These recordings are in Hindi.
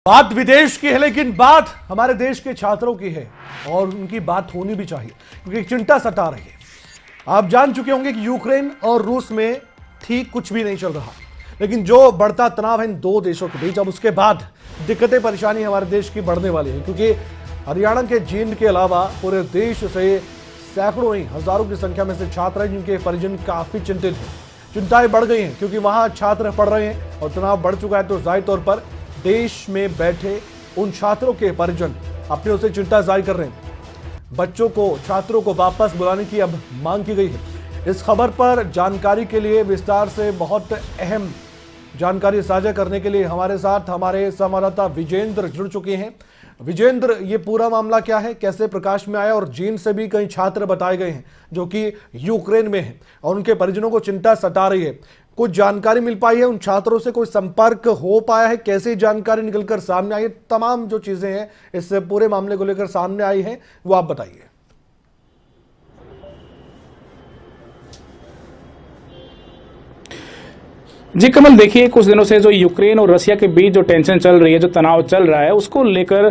बात विदेश की है लेकिन बात हमारे देश के छात्रों की है और उनकी बात होनी भी चाहिए क्योंकि चिंता सता रही है। आप जान चुके होंगे कि यूक्रेन और रूस में ठीक कुछ भी नहीं चल रहा, लेकिन जो बढ़ता तनाव है इन दो देशों के बीच, अब उसके बाद दिक्कतें परेशानी हमारे देश की बढ़ने वाली है क्योंकि हरियाणा के जींद के अलावा पूरे देश से सैकड़ों नहीं हजारों की संख्या में से छात्र हैं जिनके परिजन काफी चिंतित हैं। चिंताएं बढ़ गई हैं क्योंकि वहां छात्र पढ़ रहे हैं और तनाव बढ़ चुका है, तो जाहिर तौर पर देश में बैठे उन छात्रों के परिजन अपने उसे चिंता जाहिर कर रहे हैं। बच्चों को, छात्रों को वापस बुलाने की अब मांग की गई है। इस खबर पर जानकारी के लिए विस्तार से बहुत अहम जानकारी साझा करने के लिए हमारे साथ हमारे संवाददाता विजेंद्र जुड़ चुके हैं। विजेंद्र, ये पूरा मामला क्या है, कैसे प्रकाश में आया? और जींद से भी कई छात्र बताए गए हैं जो कि यूक्रेन में हैं और उनके परिजनों को चिंता सता रही है। कुछ जानकारी मिल पाई है? उन छात्रों से कोई संपर्क हो पाया है? कैसे जानकारी निकलकर सामने आई है? तमाम जो चीजें हैं इस पूरे मामले को लेकर सामने आई हैं वो आप बताइए। जी कमल, देखिए कुछ दिनों से जो यूक्रेन और रसिया के बीच जो टेंशन चल रही है, जो तनाव चल रहा है, उसको लेकर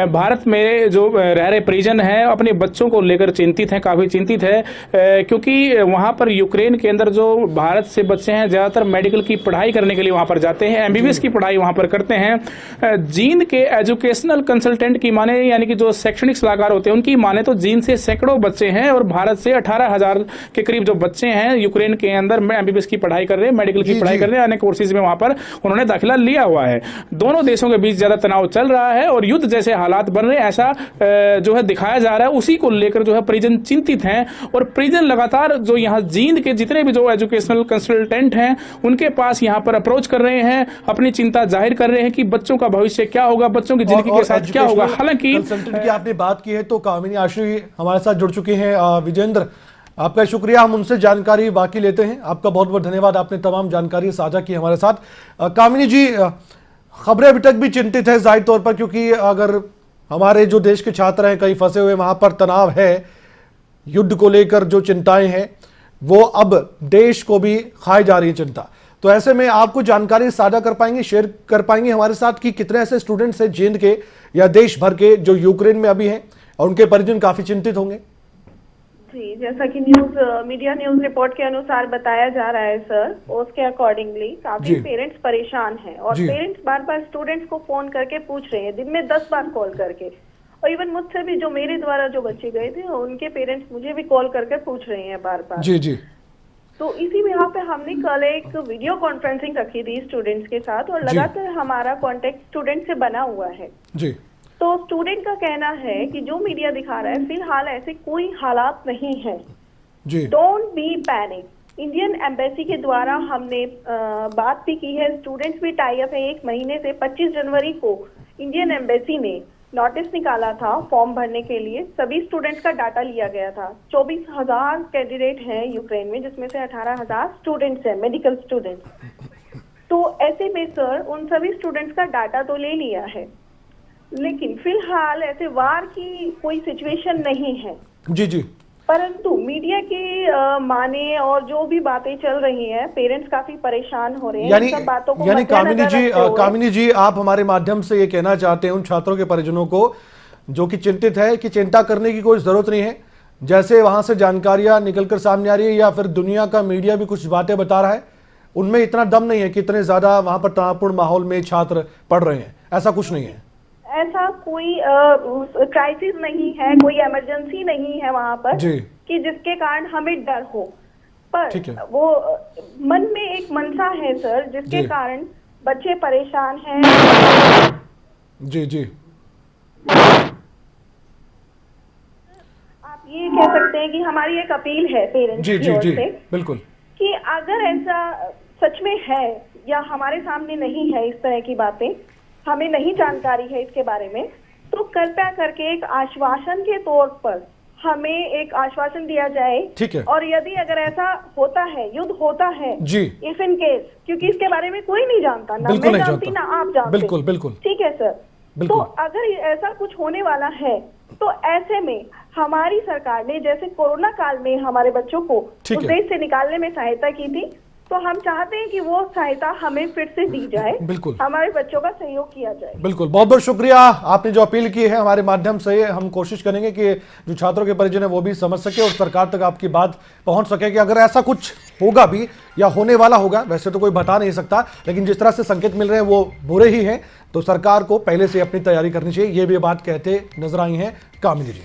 भारत में जो रह रहे परिजन हैं अपने बच्चों को लेकर चिंतित हैं, काफ़ी चिंतित है क्योंकि वहाँ पर यूक्रेन के अंदर जो भारत से बच्चे हैं ज़्यादातर मेडिकल की पढ़ाई करने के लिए वहाँ पर जाते हैं, MBBS की पढ़ाई वहाँ पर करते हैं। जींद के एजुकेशनल कंसल्टेंट की माने, यानी कि जो शैक्षणिक सलाहकार होते हैं उनकी माने, तो जींद से सैकड़ों बच्चे हैं और भारत से 18,000 के करीब जो बच्चे हैं यूक्रेन के अंदर MBBS की पढ़ाई कर रहे हैं, मेडिकल की पढ़ाई कर रहे हैं, अन्य कोर्सेज में वहां पर उन्होंने दाखिला लिया हुआ है। दोनों देशों के बीच ज्यादा तनाव चल रहा है और युद्ध जैसे हालात बन रहे हैं, ऐसा जो है दिखाया जा रहा है। उसी को लेकर जो है परिजन चिंतित हैं और परिजन लगातार जो यहाँ जींद के जितने भी जो एजुकेशनल कंसल्टेंट हैं उनके पास यहाँ पर अप्रोच कर रहे हैं, अपनी चिंता जाहिर कर रहे हैं कि बच्चों का भविष्य क्या होगा, बच्चों की जिंदगी के साथ क्या होगा। हालांकि कंसल्टेंट की आपने बात की है तो कामिनी आश्री हमारे साथ जुड़ चुके हैं। विजेंद्र, आपका शुक्रिया, हम उनसे जानकारी बाकी लेते हैं। आपका बहुत बहुत धन्यवाद, आपने तमाम जानकारी साझा की हमारे साथ। कामिनी जी, खबरें अभी तक भी चिंतित है जाहिर तौर पर, क्योंकि अगर हमारे जो देश के छात्र हैं कहीं फंसे हुए, वहां पर तनाव है, युद्ध को लेकर जो चिंताएं हैं वो अब देश को भी खाई जा रही है चिंता। तो ऐसे में आपको जानकारी साझा कर पाएंगे, शेयर कर पाएंगे हमारे साथ कि कितने ऐसे स्टूडेंट्स हैं जींद के या देश भर के जो यूक्रेन में अभी हैं और उनके परिजन काफी चिंतित होंगे? जी, जैसा कि मीडिया न्यूज रिपोर्ट के अनुसार बताया जा रहा है सर, उसके अकॉर्डिंगली काफी पेरेंट्स परेशान हैं और पेरेंट्स बार बार स्टूडेंट्स को फोन करके पूछ रहे हैं, दिन में 10 बार कॉल करके। और इवन मुझसे भी, जो मेरे द्वारा जो बच्चे गए थे उनके पेरेंट्स मुझे भी कॉल करके पूछ रहे हैं बार बार। जी जी। तो इसी यहाँ पे हमने कल एक वीडियो कॉन्फ्रेंसिंग रखी थी स्टूडेंट्स के साथ और लगातार हमारा कॉन्टेक्ट स्टूडेंट से बना हुआ है जी। तो स्टूडेंट का कहना है कि जो मीडिया दिखा रहा है फिलहाल ऐसे कोई हालात नहीं है। Don't be panic. Indian embassy के द्वारा हमने बात भी की है, स्टूडेंट्स भी टाई अप है। 1 महीने से 25 जनवरी को इंडियन एम्बेसी ने नोटिस निकाला था फॉर्म भरने के लिए, सभी स्टूडेंट्स का डाटा लिया गया था। 24,000 कैंडिडेट हैं यूक्रेन में, जिसमें से 18,000 स्टूडेंट्स हैं, मेडिकल स्टूडेंट्स। तो ऐसे में सर उन सभी स्टूडेंट्स का डाटा तो ले लिया है, लेकिन फिलहाल ऐसे वार की कोई सिचुएशन नहीं है। जी जी। परंतु मीडिया की माने और जो भी बातें चल रही हैं, पेरेंट्स काफी परेशान हो रहे हैं इन सब बातों को। यानी कामिनी जी, आप हमारे माध्यम से ये कहना चाहते हैं उन छात्रों के परिजनों को जो कि चिंतित है कि चिंता करने की कोई जरूरत नहीं है, जैसे वहां से जानकारियां निकलकर सामने आ रही है या फिर दुनिया का मीडिया भी कुछ बातें बता रहा है, उनमें इतना दम नहीं है कि इतने ज्यादा वहां पर तनावपूर्ण माहौल में छात्र पढ़ रहे हैं, ऐसा कुछ नहीं है। ऐसा कोई क्राइसिस नहीं है, कोई इमरजेंसी नहीं है वहाँ पर कि जिसके कारण हमें डर हो, पर वो मन में एक मनसा है सर जिसके कारण बच्चे परेशान हैं। जी जी। आप ये कह सकते हैं कि हमारी एक अपील है पेरेंट्स की ओर से, बिल्कुल, कि अगर ऐसा सच में है या हमारे सामने नहीं है इस तरह की बातें, हमें नहीं जानकारी है इसके बारे में, तो कृपया करके एक आश्वासन के तौर पर हमें एक आश्वासन दिया जाए। ठीक है। और यदि अगर ऐसा होता है, युद्ध होता है, इफ इन केस, क्योंकि इसके बारे में कोई नहीं जानता, ना मैं जानती ना आप जानते। बिल्कुल बिल्कुल। ठीक है सर। तो अगर ऐसा कुछ होने वाला है तो ऐसे में हमारी सरकार ने जैसे कोरोना काल में हमारे बच्चों को उस देश से निकालने में सहायता की थी, तो तो हम चाहते हैं कि वो सहायता हमें फिर से दी जाए, बिल्कुल हमारे बच्चों का सहयोग किया जाए। बिल्कुल, बहुत बहुत शुक्रिया। आपने जो अपील की है हमारे माध्यम से हम कोशिश करेंगे कि जो छात्रों के परिजन है वो भी समझ सके और सरकार तक आपकी बात पहुंच सके कि अगर ऐसा कुछ होगा भी या होने वाला होगा, वैसे तो कोई बता नहीं सकता, लेकिन जिस तरह से संकेत मिल रहे हैं वो बुरे ही हैं, तो सरकार को पहले से अपनी तैयारी करनी चाहिए। ये भी बात कहते नजर आई हैं कामिनी जी।